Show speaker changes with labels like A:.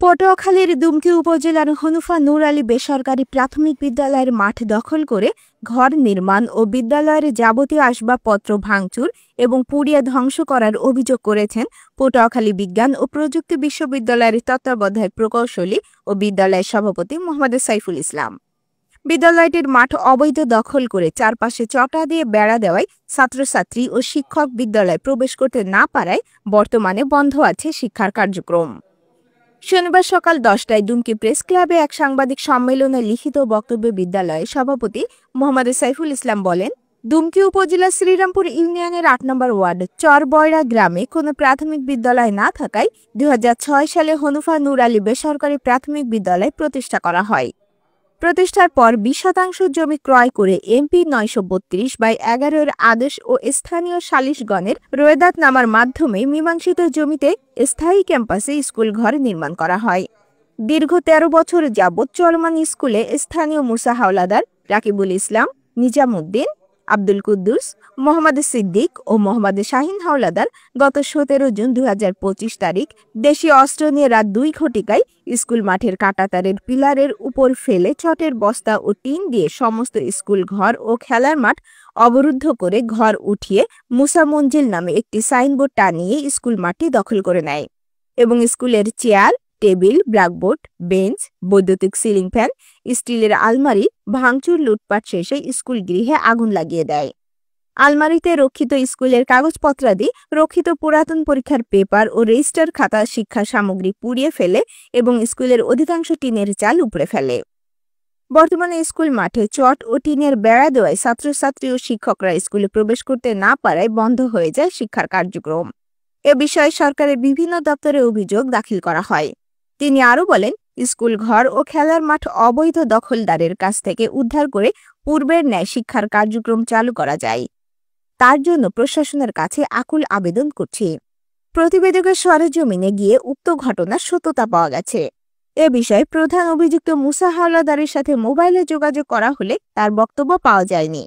A: পটুয়াখালীর দুমকি উপজেলার হনুফা নূর আলী বেসরকারি প্রাথমিক বিদ্যালয়ের মাঠ দখল করে ঘর নির্মাণ ও বিদ্যালয়ের যাবতীয় আসবাবপত্র ভাঙচুর এবং পুড়িয়ে ধ্বংস করার অভিযোগ করেছেন পটুয়াখালী বিজ্ঞান ও প্রযুক্তি বিশ্ববিদ্যালয়ের তত্ত্বাবধায়ক প্রকৌশলী ও বিদ্যালয়ের সভাপতি মোহাম্মদ সাইফুল ইসলাম। বিদ্যালয়টির মাঠ অবৈধ দখল করে চারপাশে চটা দিয়ে বেড়া দেওয়ায় ছাত্রছাত্রী ও শিক্ষক বিদ্যালয়ে প্রবেশ করতে না পারায় বর্তমানে বন্ধ আছে শিক্ষার কার্যক্রম। শনিবার সকাল 10টায় দুমকি প্রেস ক্লাবে এক সাংবাদিক সম্মেলনে লিখিত বক্তব্যে বিদ্যালয়ের সভাপতি মোহাম্মদ সাইফুল ইসলাম বলেন, দুমকি উপজেলার শ্রীরামপুর ইউনিয়নের ৮ নম্বর ওয়ার্ড চরবয়রা গ্রামে কোনো প্রাথমিক বিদ্যালয় না থাকায় ২০০৬ সালে হনুফা নূর আলী বেসরকারি প্রাথমিক বিদ্যালয় প্রতিষ্ঠা করা হয়। প্রতিষ্ঠার পর ২০% জমি ক্রয় করে এমপি ৯৩২/১১ এর আদেশ ও স্থানীয় সালিশগণের রোয়েদাতনামার মাধ্যমে মীমাংসিত জমিতে স্থায়ী ক্যাম্পাসে স্কুল ঘর নির্মাণ করা হয়। দীর্ঘ ১৩ বছর যাবৎ চলমান স্কুলে স্থানীয় মুসা হাওলাদার, রাকিবুল ইসলাম, নিজামুদ্দিন, আব্দুল কুদ্দুস, মোহাম্মদ সিদ্দিক ও মোহাম্মদ শাহিন হাওলাদার গত ১৭ জুন ২০২৫ তারিখ দেশীয় অস্ত্র নিয়ে রাত ২ ঘটিকায় স্কুল মাঠের কাঁটাতারের পিলারের উপর ফেলে চটের বস্তা ও টিন দিয়ে সমস্ত স্কুল ঘর ও খেলার মাঠ অবরুদ্ধ করে ঘর উঠিয়ে মুসা মঞ্জিল নামে একটি সাইনবোর্ড টানিয়ে স্কুল মাঠটি দখল করে নেয় এবং স্কুলের চেয়ার, টেবিল, ব্ল্যাকবোর্ড, বেঞ্চ, বৈদ্যুতিক সিলিং ফ্যান, স্টিলের আলমারি ভাঙচুর লুটপাট শেষে স্কুল গৃহে আগুন লাগিয়ে দেয়। আলমারিতে রক্ষিত স্কুলের কাগজপত্রাদি, রক্ষিত পুরাতন পরীক্ষার পেপার ও রেজিস্টার খাতা, শিক্ষা সামগ্রী পুড়িয়ে ফেলে এবং স্কুলের অধিকাংশ টিনের চাল উপড়ে ফেলে। বর্তমানে স্কুল মাঠে চট ও টিনের বেড়া দেওয়ায় ছাত্রছাত্রী ও শিক্ষকরা স্কুলে প্রবেশ করতে না পারায় বন্ধ হয়ে যায় শিক্ষার কার্যক্রম। এ বিষয়ে সরকারের বিভিন্ন দপ্তরে অভিযোগ দাখিল করা হয়। তিনি আরও বলেন, স্কুল ঘর ও খেলার মাঠ অবৈধ দখলদারের কাছ থেকে উদ্ধার করে পূর্বের ন্যায় শিক্ষার কার্যক্রম চালু করা যায়। তার জন্য প্রশাসনের কাছে আকুল আবেদন করছি। প্রতিবেদকের সরেজমিনে গিয়ে উক্ত ঘটনার সত্যতা পাওয়া গেছে। এ বিষয়ে প্রধান অভিযুক্ত মুসা হাওলাদারের সাথে মোবাইলে যোগাযোগ করা হলে তার বক্তব্য পাওয়া যায়নি।